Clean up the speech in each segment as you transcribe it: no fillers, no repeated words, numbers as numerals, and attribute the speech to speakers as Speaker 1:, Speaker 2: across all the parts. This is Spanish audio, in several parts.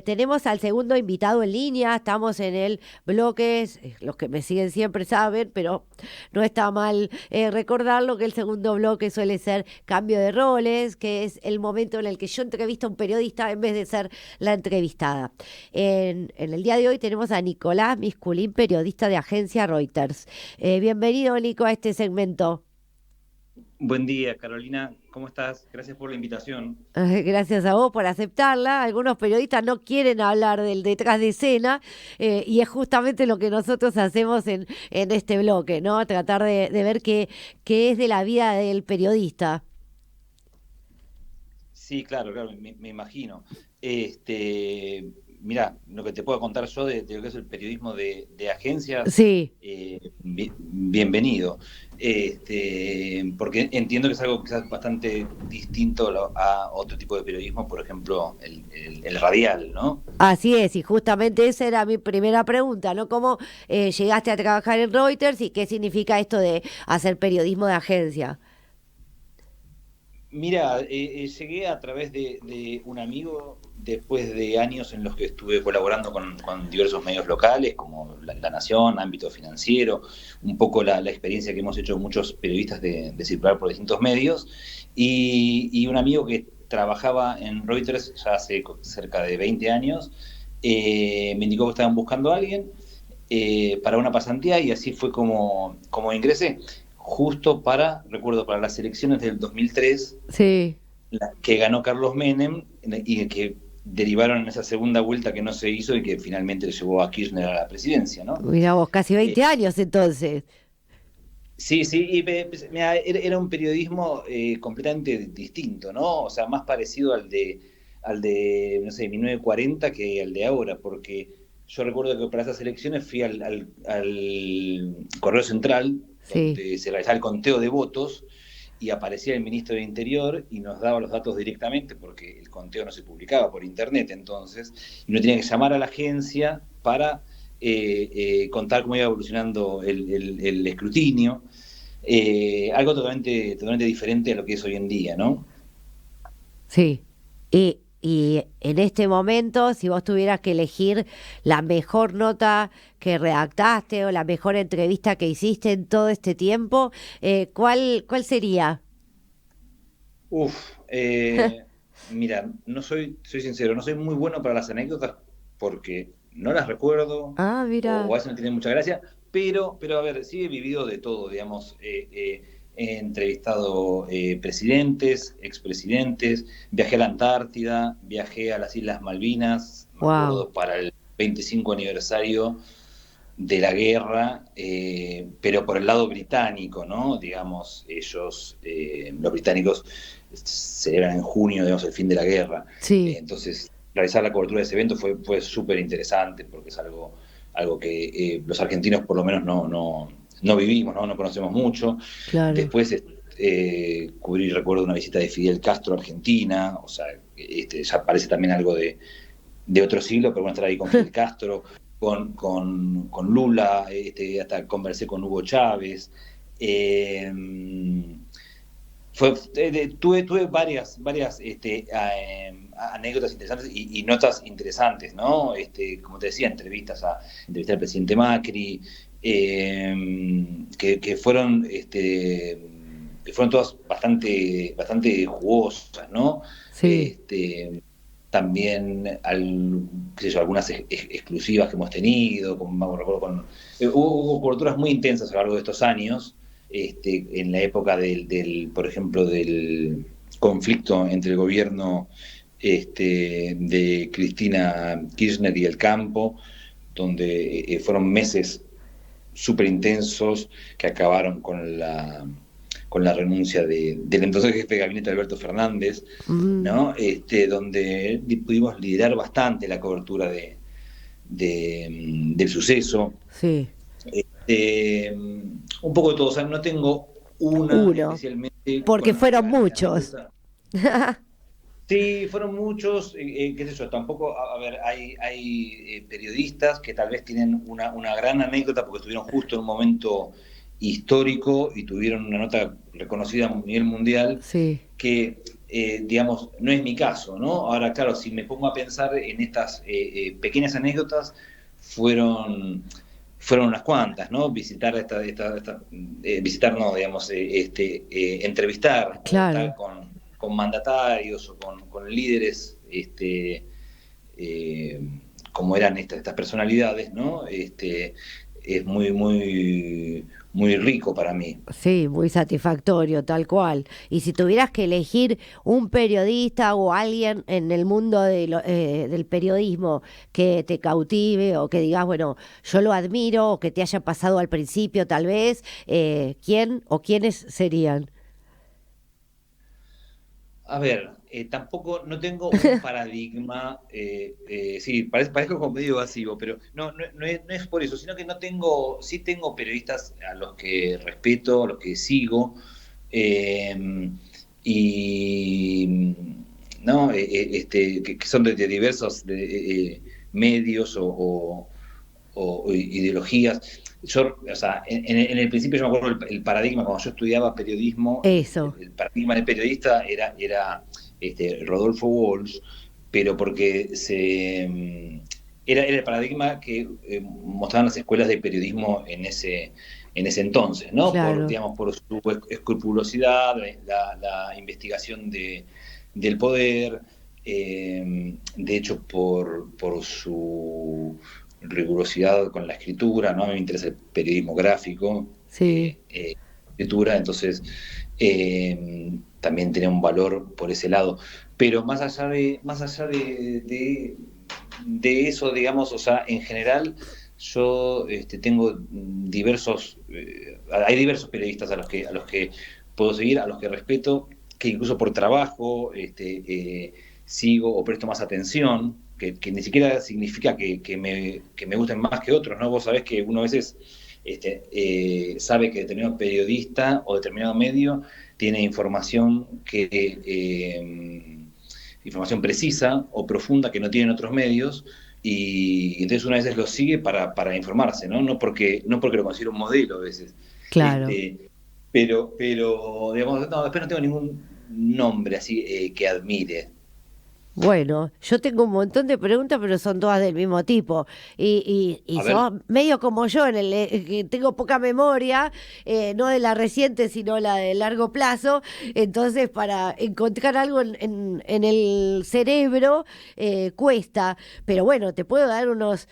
Speaker 1: tenemos al segundo invitado en línea, estamos en el bloque, los que me siguen siempre saben, pero no está mal recordarlo que el segundo bloque suele ser cambio de roles, que es el momento en el que yo entrevisto a un periodista en vez de ser la entrevistada. En el día de hoy tenemos a Nicolás Misculín, periodista de agencia Reuters. Bienvenido, Nico, a este segmento.
Speaker 2: Buen día, Carolina. ¿Cómo estás? Gracias por la invitación.
Speaker 1: Gracias a vos por aceptarla. Algunos periodistas no quieren hablar del detrás de escena y es justamente lo que nosotros hacemos en este bloque, ¿no? Tratar de ver qué es de la vida del periodista.
Speaker 2: Sí, claro, me imagino. Mira, lo que te puedo contar yo de lo que es el periodismo de agencias,
Speaker 1: Sí.
Speaker 2: bienvenido. Porque entiendo que es algo quizás bastante distinto a otro tipo de periodismo, por ejemplo, el radial, ¿no?
Speaker 1: Así es, y justamente esa era mi primera pregunta, ¿no? ¿Cómo llegaste a trabajar en Reuters y qué significa esto de hacer periodismo de agencia?
Speaker 2: Mira, llegué a través de un amigo después de años en los que estuve colaborando con diversos medios locales, como La Nación, ámbito financiero, un poco la experiencia que hemos hecho muchos periodistas de circular por distintos medios, y un amigo que trabajaba en Reuters ya hace cerca de 20 años, me indicó que estaban buscando a alguien para una pasantía y así fue como ingresé justo recuerdo, para las elecciones del 2003,
Speaker 1: Sí.
Speaker 2: que ganó Carlos Menem y que derivaron en esa segunda vuelta que no se hizo y que finalmente le llevó a Kirchner a la presidencia, ¿no?
Speaker 1: Mirá vos, casi
Speaker 2: Eh,
Speaker 1: 20 años entonces.
Speaker 2: sí, sí, y mirá, era un periodismo completamente distinto, ¿no? O sea, más parecido al de, no sé, 1940 que al de ahora, porque yo recuerdo que para esas elecciones fui al Correo Central,
Speaker 1: Sí.
Speaker 2: donde se realizaba el conteo de votos, y aparecía el ministro de Interior y nos daba los datos directamente, porque el conteo no se publicaba por internet entonces, y uno tenía que llamar a la agencia para contar cómo iba evolucionando el escrutinio. Algo totalmente diferente a lo que es hoy en día, ¿no?
Speaker 1: Sí. Y en este momento, si vos tuvieras que elegir la mejor nota que redactaste o la mejor entrevista que hiciste en todo este tiempo, ¿cuál sería?
Speaker 2: Uf, mira, soy sincero, no soy muy bueno para las anécdotas porque no las recuerdo
Speaker 1: Ah,
Speaker 2: o
Speaker 1: mira.
Speaker 2: a veces no tienen mucha gracia, pero a ver, sí he vivido de todo, digamos, he entrevistado presidentes, expresidentes, viajé a la Antártida, viajé a las Islas Malvinas, me
Speaker 1: Wow.
Speaker 2: acuerdo, para el 25 aniversario de la guerra, pero por el lado británico, ¿no? Digamos, los británicos, celebran en junio, digamos, el fin de la guerra.
Speaker 1: Sí,
Speaker 2: Entonces, realizar la cobertura de ese evento fue súper interesante porque es algo que los argentinos por lo menos no vivimos, ¿no? No conocemos mucho.
Speaker 1: claro.
Speaker 2: Después, cubrí, recuerdo, una visita de Fidel Castro a Argentina, o sea, ya parece también algo de otro siglo, pero bueno, estar ahí con Fidel Castro, con Lula, hasta conversé con Hugo Chávez. Eh, tuve varias anécdotas interesantes y notas interesantes, ¿no? Como te decía, entrevisté al presidente Macri, que fueron todas bastante jugosas, ¿no?
Speaker 1: Sí.
Speaker 2: También qué sé yo, algunas exclusivas que hemos tenido, como me recuerdo hubo coberturas muy intensas a lo largo de estos años, en la época por ejemplo, del conflicto entre el gobierno de Cristina Kirchner y el campo, donde fueron meses súper intensos que acabaron con la renuncia del entonces jefe de gabinete Alberto Fernández,
Speaker 1: Mm,
Speaker 2: ¿no? Donde pudimos liderar bastante la cobertura del suceso.
Speaker 1: sí.
Speaker 2: Un poco de todo, o sea, no tengo una
Speaker 1: Uno.
Speaker 2: especialmente
Speaker 1: Porque
Speaker 2: con la que
Speaker 1: fueron
Speaker 2: gane la
Speaker 1: muchos.
Speaker 2: anécdota. Sí, fueron muchos, qué sé yo, tampoco, a ver, hay periodistas que tal vez tienen una gran anécdota porque estuvieron justo en un momento histórico y tuvieron una nota reconocida a nivel mundial,
Speaker 1: Sí.
Speaker 2: que digamos, no es mi caso, ¿no? Ahora, claro, si me pongo a pensar en estas pequeñas anécdotas, fueron, fueron unas cuantas, ¿no? Visitar visitar, no, digamos, entrevistar o
Speaker 1: Claro.
Speaker 2: estar con mandatarios o con líderes, como eran estas personalidades, ¿no? Es muy rico para mí.
Speaker 1: Sí, muy satisfactorio, tal cual. Y si tuvieras que elegir un periodista o alguien en el mundo del periodismo que te cautive o que digas, bueno, yo lo admiro o que te haya pasado al principio tal vez, ¿quién o quiénes serían?
Speaker 2: A ver, tampoco, no tengo un paradigma, sí, parezco como medio evasivo, pero no es por eso, sino que no tengo, sí tengo periodistas a los que respeto, a los que sigo, eh, y no, que son de diversos medios o ideologías. Yo, o sea, en el principio yo me acuerdo el paradigma, cuando yo estudiaba periodismo,
Speaker 1: Eso,
Speaker 2: el paradigma del periodista era Rodolfo Walsh, pero porque era el paradigma que mostraban las escuelas de periodismo en ese entonces, ¿no? Por,
Speaker 1: claro.
Speaker 2: digamos, por su escrupulosidad, la investigación del poder, de hecho, por su rigurosidad con la escritura, ¿no? A mí me interesa el periodismo gráfico,
Speaker 1: Sí,
Speaker 2: escritura, entonces también tenía un valor por ese lado. Pero más allá de eso, digamos, o sea, en general, yo tengo hay diversos periodistas a los que puedo seguir, a los que respeto, que incluso por trabajo sigo o presto más atención, que ni siquiera significa que me gusten más que otros, ¿no? Vos sabés que uno a veces sabe que determinado periodista o determinado medio tiene información precisa o profunda que no tienen otros medios, y entonces una veces lo sigue para informarse, ¿no? No porque lo considero un modelo a veces.
Speaker 1: claro.
Speaker 2: Este, digamos, no, después no tengo ningún nombre así que admire.
Speaker 1: Bueno, yo tengo un montón de preguntas, pero son todas del mismo tipo. Y
Speaker 2: A ver,
Speaker 1: sos medio como yo, en el que tengo poca memoria, no de la reciente, sino la de largo plazo. Entonces, para encontrar algo en el cerebro, cuesta. Pero bueno, te puedo dar unos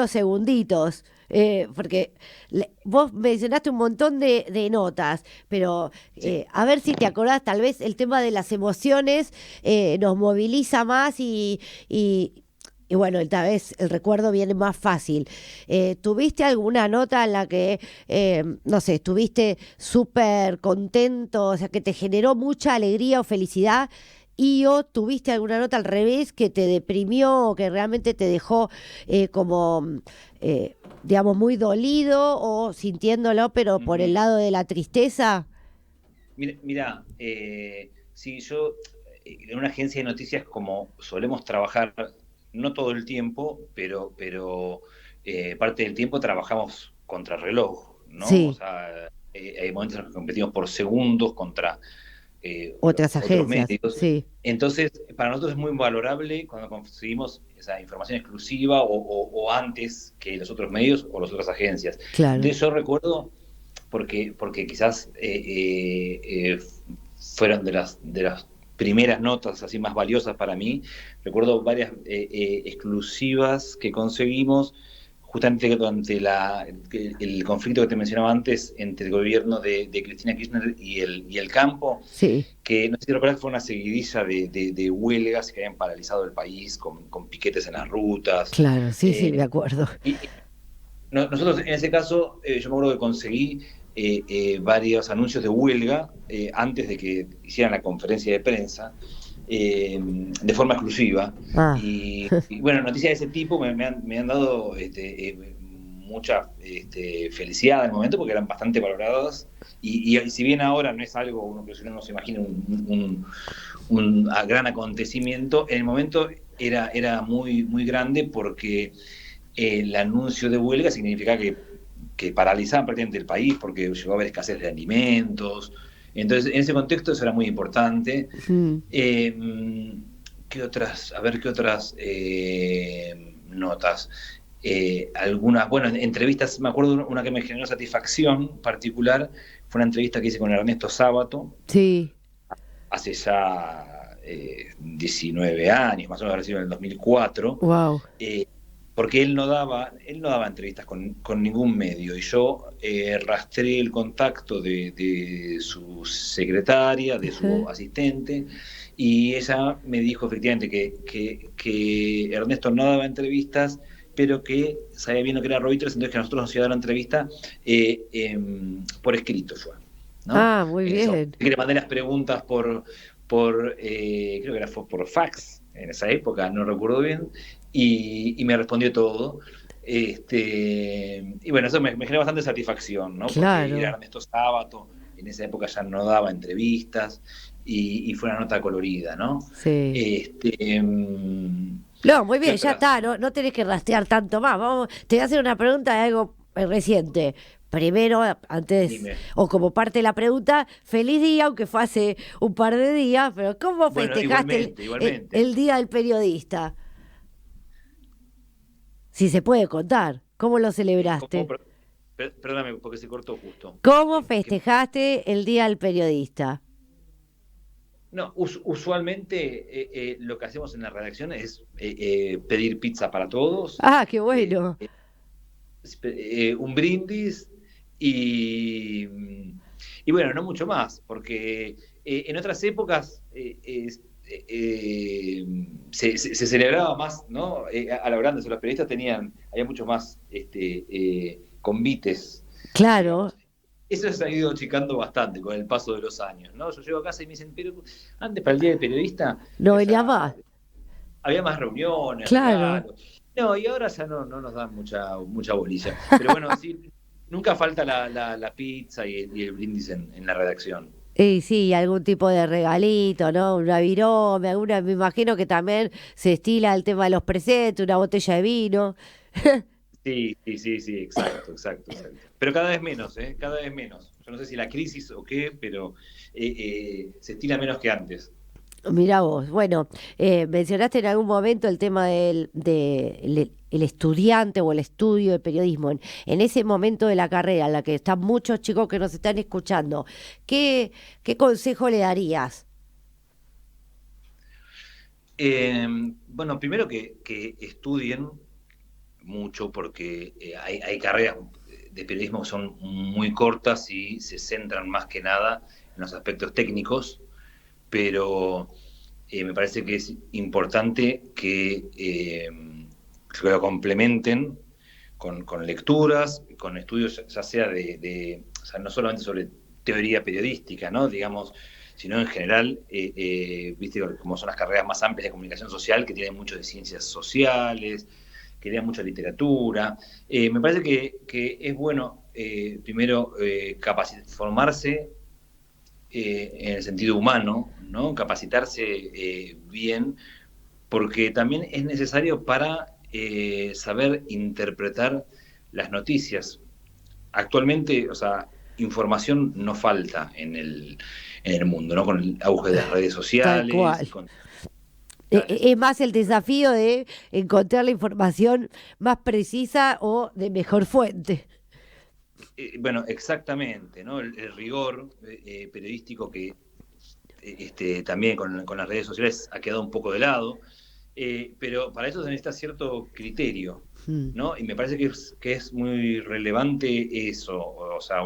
Speaker 1: segunditos. Porque vos mencionaste un montón de notas, pero
Speaker 2: sí.
Speaker 1: a ver si te acordás, tal vez el tema de las emociones nos moviliza más y bueno, tal vez el recuerdo viene más fácil. ¿Tuviste alguna nota en la que, no sé, estuviste súper contento, o sea, que te generó mucha alegría o felicidad? Y o tuviste alguna nota al revés que te deprimió o que realmente te dejó digamos, muy dolido o sintiéndolo, pero por el
Speaker 2: Ujú.
Speaker 1: lado de la tristeza.
Speaker 2: Mira, sí, yo en una agencia de noticias como solemos trabajar, no todo el tiempo, pero parte del tiempo trabajamos contra reloj, ¿no? O
Speaker 1: Sí,
Speaker 2: sea, hay momentos en los que competimos por segundos contra
Speaker 1: otras
Speaker 2: otros
Speaker 1: agencias,
Speaker 2: medios.
Speaker 1: sí,
Speaker 2: Entonces, para nosotros es muy valorable cuando conseguimos esa información exclusiva o antes que los otros medios o las otras agencias.
Speaker 1: claro.
Speaker 2: Entonces yo recuerdo porque quizás fueron de las primeras notas así más valiosas para mí. Recuerdo varias exclusivas que conseguimos justamente durante el conflicto que te mencionaba antes entre el gobierno de Cristina Kirchner y el campo,
Speaker 1: Sí,
Speaker 2: que no sé si recuerdas, fue una seguidilla de huelgas que habían paralizado el país con piquetes en las rutas.
Speaker 1: claro, sí, sí, me
Speaker 2: Eh,
Speaker 1: acuerdo.
Speaker 2: y, nosotros en ese caso, yo me acuerdo que conseguí varios anuncios de huelga antes de que hicieran la conferencia de prensa de forma exclusiva.
Speaker 1: Ah,
Speaker 2: Y, bueno, noticias de ese tipo me han dado mucha felicidad en el momento porque eran bastante valoradas. Y si bien ahora no es algo uno que uno se imagina un gran acontecimiento, en el momento era muy grande porque el anuncio de huelga significaba que paralizaban prácticamente el país porque llegó a haber escasez de alimentos, Entonces, en ese contexto eso era muy importante.
Speaker 1: Mm.
Speaker 2: ¿Qué otras? A ver, ¿qué otras notas? Algunas, bueno, entrevistas, me acuerdo una que me generó satisfacción particular, fue una entrevista que hice con Ernesto Sábato,
Speaker 1: Sí.
Speaker 2: hace ya 19 años, más o menos, habrá sido en el 2004,
Speaker 1: Wow.
Speaker 2: eh, porque él no daba entrevistas con ningún medio, y yo rastré el contacto de su secretaria, de su asistente, y ella me dijo efectivamente que Ernesto no daba entrevistas, pero que sabía bien lo que era Reuters, entonces que a nosotros nos iba a dar la entrevista por escrito fue, ¿no?
Speaker 1: Ah, muy
Speaker 2: En ese momento
Speaker 1: bien.
Speaker 2: que le mandé las preguntas creo que fue por fax en esa época, no recuerdo bien, y me respondió todo. Y bueno, eso me genera bastante satisfacción, ¿no? Porque era
Speaker 1: Claro.
Speaker 2: Ernesto Sábato, en esa época ya no daba entrevistas, y fue una nota colorida, ¿no?
Speaker 1: Sí.
Speaker 2: Este, mm,
Speaker 1: No, muy
Speaker 2: ¿Qué
Speaker 1: bien, ya
Speaker 2: otras?
Speaker 1: está, no tenés que rastrear tanto más. Vamos, te voy a hacer una pregunta de algo reciente. Primero, antes,
Speaker 2: Dime.
Speaker 1: o como parte de la pregunta, feliz día, aunque fue hace un par de días, pero ¿cómo
Speaker 2: Bueno,
Speaker 1: festejaste
Speaker 2: igualmente, igualmente.
Speaker 1: el Día del Periodista? Si se puede contar, ¿cómo lo
Speaker 2: ¿Cómo?
Speaker 1: celebraste?
Speaker 2: Perdóname, porque se cortó justo.
Speaker 1: ¿Cómo festejaste el Día del Periodista?
Speaker 2: No, usualmente lo que hacemos en la redacción es pedir pizza para todos,
Speaker 1: Ah, qué
Speaker 2: eh,
Speaker 1: bueno.
Speaker 2: un brindis y, y bueno, no mucho más, porque en otras épocas se celebraba más, ¿no? A lo grande, o sea, los periodistas había mucho más convites,
Speaker 1: Claro,
Speaker 2: digamos. Eso se ha ido achicando bastante con el paso de los años, ¿no? Yo llego a casa y me dicen, pero antes para el Día del Periodista,
Speaker 1: no
Speaker 2: o
Speaker 1: venía
Speaker 2: sea,
Speaker 1: más.
Speaker 2: había más reuniones,
Speaker 1: Claro.
Speaker 2: regalos. No, y ahora ya no nos dan mucha bolilla. Pero bueno, sí, nunca falta la pizza y el brindis en la redacción.
Speaker 1: Y sí, algún tipo de regalito, ¿no? Una virome, alguna, me imagino que también se estila el tema de los presentes, una botella de vino.
Speaker 2: Sí, sí, sí, sí, exacto, exacto, exacto. Pero cada vez menos, ¿eh? Cada vez menos. Yo no sé si la crisis o qué, pero se estila menos que antes.
Speaker 1: Mirá vos, bueno, mencionaste en algún momento el tema el estudiante o el estudio de periodismo. En ese momento de la carrera en la que están muchos chicos que nos están escuchando, ¿qué consejo le darías?
Speaker 2: Eh, bueno, primero que estudien mucho porque hay carreras de periodismo que son muy cortas y se centran más que nada en los aspectos técnicos, pero me parece que es importante que lo complementen con lecturas, con estudios ya sea o sea, no solamente sobre teoría periodística, ¿no? Digamos, sino en general, viste, como son las carreras más amplias de comunicación social, que tienen mucho de ciencias sociales, que lean mucha literatura. Me parece que es bueno, primero, formarse en el sentido humano, ¿no? Capacitarse bien, porque también es necesario para saber interpretar las noticias. Actualmente, o sea, información no falta en el mundo, ¿no? Con el auge de las redes
Speaker 1: Tal
Speaker 2: sociales
Speaker 1: cual.
Speaker 2: y con digitales.
Speaker 1: Es más el desafío de encontrar la información más precisa o de mejor fuente.
Speaker 2: Bueno, exactamente, ¿no? El rigor periodístico que también con las redes sociales ha quedado un poco de lado, pero para eso se necesita cierto criterio,
Speaker 1: Mm.
Speaker 2: ¿no? Y me parece que es muy relevante eso, o sea,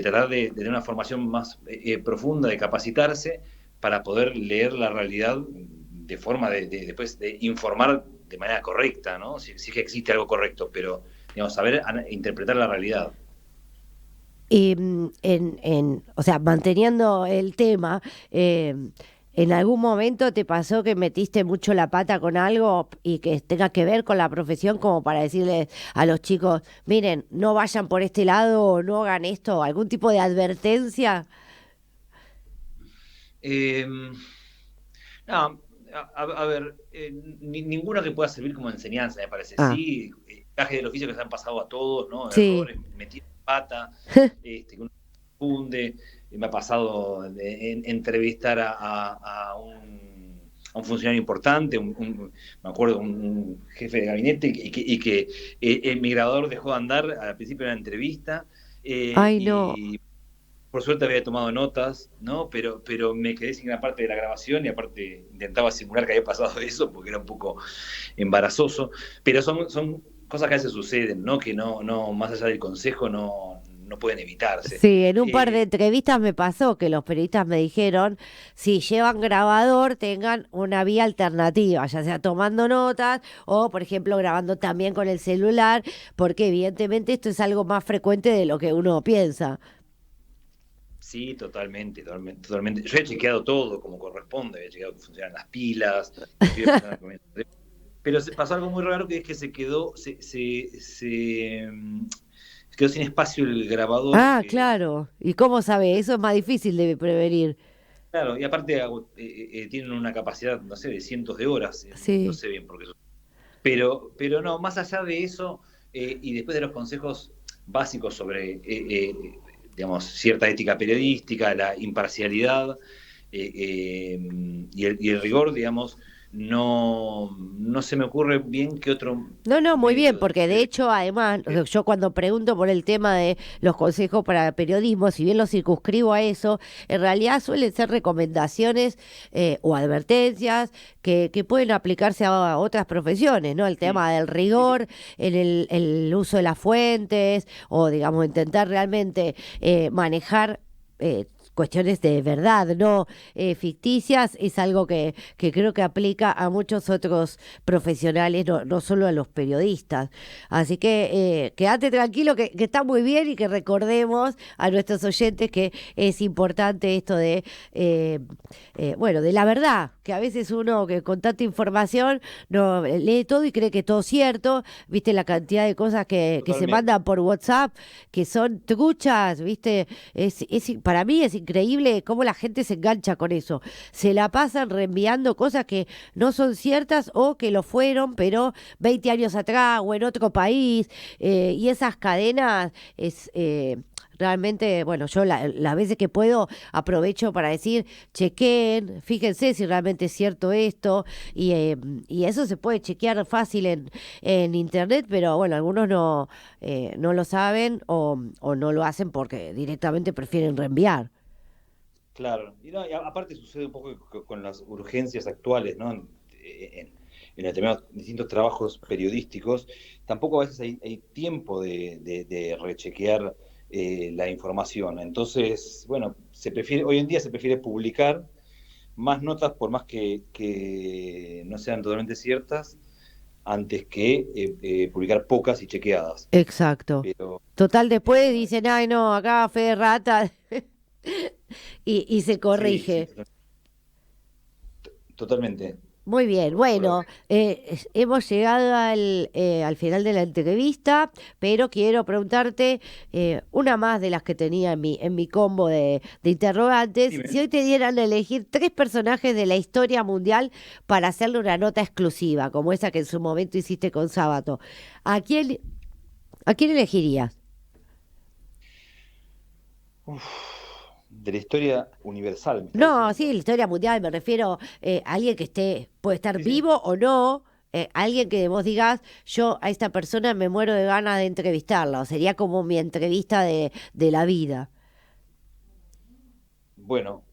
Speaker 2: tratar de tener una formación más profunda, de capacitarse para poder leer la realidad de forma después de informar de manera correcta, ¿no? Si es que existe algo correcto, pero, digamos, saber interpretar la realidad.
Speaker 1: Y o sea, manteniendo el tema, ¿en algún momento te pasó que metiste mucho la pata con algo y que tenga que ver con la profesión como para decirles a los chicos, miren, no vayan por este lado o no hagan esto, algún tipo de advertencia?
Speaker 2: Eh, no, a ver, ninguna que pueda servir como enseñanza, me parece.
Speaker 1: Ah,
Speaker 2: Sí, cajes del oficio que se han pasado a todos, ¿no?
Speaker 1: sí.
Speaker 2: Errores, metidos en pata, que uno confunde. me ha pasado entrevistar a un funcionario importante, me acuerdo, un jefe de gabinete, y que el migrador dejó de andar al principio de la entrevista,
Speaker 1: Ay, no.
Speaker 2: y por suerte había tomado notas, ¿no? Pero me quedé sin gran parte de la grabación y aparte intentaba simular que había pasado eso porque era un poco embarazoso. Pero son cosas que a veces suceden, ¿no? Que no, más allá del consejo, no pueden evitarse.
Speaker 1: Sí, en un par de entrevistas me pasó que los periodistas me dijeron, si llevan grabador, tengan una vía alternativa, ya sea tomando notas o, por ejemplo, grabando también con el celular, porque evidentemente esto es algo más frecuente de lo que uno piensa.
Speaker 2: Sí, totalmente, totalmente, totalmente. Yo he chequeado todo como corresponde, había chequeado que funcionan las pilas, que el pibe funcionaba con el- pero pasó algo muy raro que es que se quedó, se quedó sin espacio el grabador,
Speaker 1: Ah, claro. ¿Y cómo sabe? Eso es más difícil de prevenir.
Speaker 2: claro, y aparte tienen una capacidad, no sé, de cientos de horas, no
Speaker 1: Sí.
Speaker 2: sé bien por qué. Pero no, más allá de eso, y después de los consejos básicos sobre, digamos, cierta ética periodística, la imparcialidad, y el rigor, digamos, no se me ocurre bien qué otro
Speaker 1: No, no, muy bien,
Speaker 2: medio
Speaker 1: porque de hecho, además, o sea, yo cuando pregunto por el tema de los consejos para periodismo, si bien los circunscribo a eso, en realidad suelen ser recomendaciones o advertencias que pueden aplicarse a otras profesiones, ¿no? El
Speaker 2: Sí,
Speaker 1: tema del
Speaker 2: sí, sí,
Speaker 1: rigor en el uso de las fuentes o, digamos, intentar realmente manejar cuestiones de verdad, no ficticias, es algo que creo que aplica a muchos otros profesionales, no solo a los periodistas. Así que quédate tranquilo que está muy bien y que recordemos a nuestros oyentes que es importante esto de, bueno, de la verdad, que a veces uno que con tanta información no lee todo y cree que todo es cierto, viste la cantidad de cosas que se
Speaker 2: totalmente.
Speaker 1: mandan por WhatsApp que son truchas, viste, para mí es increíble cómo la gente se engancha con eso. Se la pasan reenviando cosas que no son ciertas o que lo fueron, pero 20 años atrás o en otro país. Y esas cadenas es... realmente, bueno, yo las veces que puedo aprovecho para decir, chequen, fíjense si realmente es cierto esto, y eso se puede chequear fácil en internet, pero bueno, algunos no lo saben o no lo hacen porque directamente prefieren reenviar.
Speaker 2: Claro, y, no, y aparte sucede un poco con las urgencias actuales, ¿no? En determinados distintos trabajos periodísticos, tampoco a veces hay tiempo de rechequear la información. Entonces, bueno, hoy en día se prefiere publicar más notas, por más que no sean totalmente ciertas, antes que publicar pocas y chequeadas.
Speaker 1: Exacto.
Speaker 2: Pero,
Speaker 1: Total, después
Speaker 2: pero
Speaker 1: dicen, ay, no, acá fe de rata, y se
Speaker 2: sí, sí,
Speaker 1: corrige.
Speaker 2: totalmente.
Speaker 1: Muy bien,
Speaker 2: Por
Speaker 1: bueno, hemos llegado al final de la entrevista, pero quiero preguntarte una más de las que tenía en mi combo de interrogantes. Si
Speaker 2: Dime.
Speaker 1: hoy te dieran a elegir tres personajes de la historia mundial para hacerle una nota exclusiva, como esa que en su momento hiciste con Sábato, ¿a quién, a quién elegirías?
Speaker 2: Uf, de la historia universal, me está
Speaker 1: No, sí,
Speaker 2: diciendo.
Speaker 1: la historia mundial, me refiero a alguien que puede estar
Speaker 2: Sí, sí.
Speaker 1: vivo o no, alguien que vos digas, yo a esta persona me muero de ganas de entrevistarla, o sería como mi entrevista de la vida.
Speaker 2: Bueno,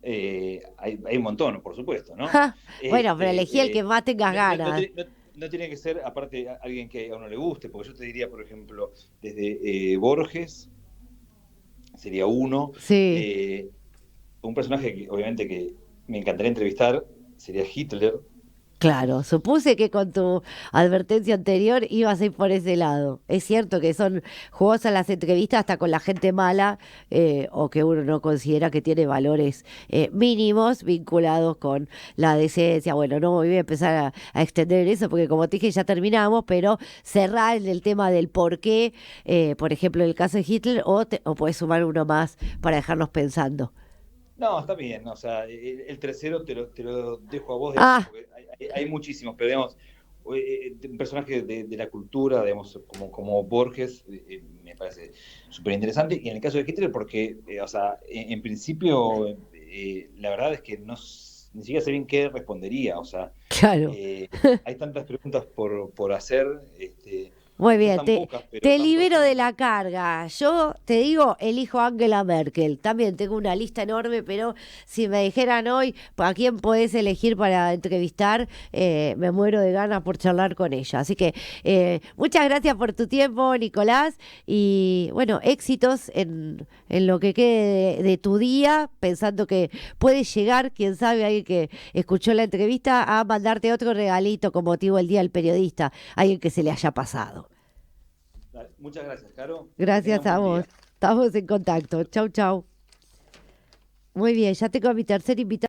Speaker 2: hay un montón, por supuesto, ¿no?
Speaker 1: Ja, bueno, pero elegí el que
Speaker 2: Este,
Speaker 1: más tengas ganas.
Speaker 2: no tiene que ser, aparte, alguien que a uno le guste, porque yo te diría, por ejemplo, desde Borges, sería uno.
Speaker 1: Sí.
Speaker 2: eh, un personaje que, obviamente, que me encantaría entrevistar sería Hitler.
Speaker 1: Claro, supuse que con tu advertencia anterior ibas a ir por ese lado. Es cierto que son jugosas las entrevistas hasta con la gente mala o que uno no considera que tiene valores mínimos vinculados con la decencia. Bueno, no voy a empezar a extender eso porque como te dije ya terminamos, pero cerrar en el tema del por qué, por ejemplo, en el caso de Hitler, o puedes sumar uno más para dejarnos pensando.
Speaker 2: No, está bien, o sea, el tercero te lo dejo a vos, digamos,
Speaker 1: Ah,
Speaker 2: porque hay muchísimos, pero digamos, un personaje de la cultura, digamos, como Borges, me parece súper interesante. Y en el caso de Hitler, porque, o sea, en principio, la verdad es que ni siquiera sé bien qué respondería. O sea,
Speaker 1: Claro.
Speaker 2: eh, hay tantas preguntas por hacer,
Speaker 1: Muy
Speaker 2: o quizás
Speaker 1: bien,
Speaker 2: tan pocas, pero
Speaker 1: te
Speaker 2: tan
Speaker 1: libero de
Speaker 2: profundas.
Speaker 1: la carga. Yo te digo, elijo a Angela Merkel. También tengo una lista enorme, pero si me dijeran hoy a quién podés elegir para entrevistar, me muero de ganas por charlar con ella. Así que muchas gracias por tu tiempo, Nicolás. Y bueno, éxitos en lo que quede de tu día, pensando que puede llegar, quién sabe, alguien que escuchó la entrevista, a mandarte otro regalito con motivo del Día del Periodista, alguien que se le haya pasado.
Speaker 2: Dale, muchas gracias, Caro. Que tengan
Speaker 1: Gracias a
Speaker 2: buen
Speaker 1: vos.
Speaker 2: día.
Speaker 1: Estamos en contacto. Chau, chau. Muy bien, ya tengo a mi tercer invitado.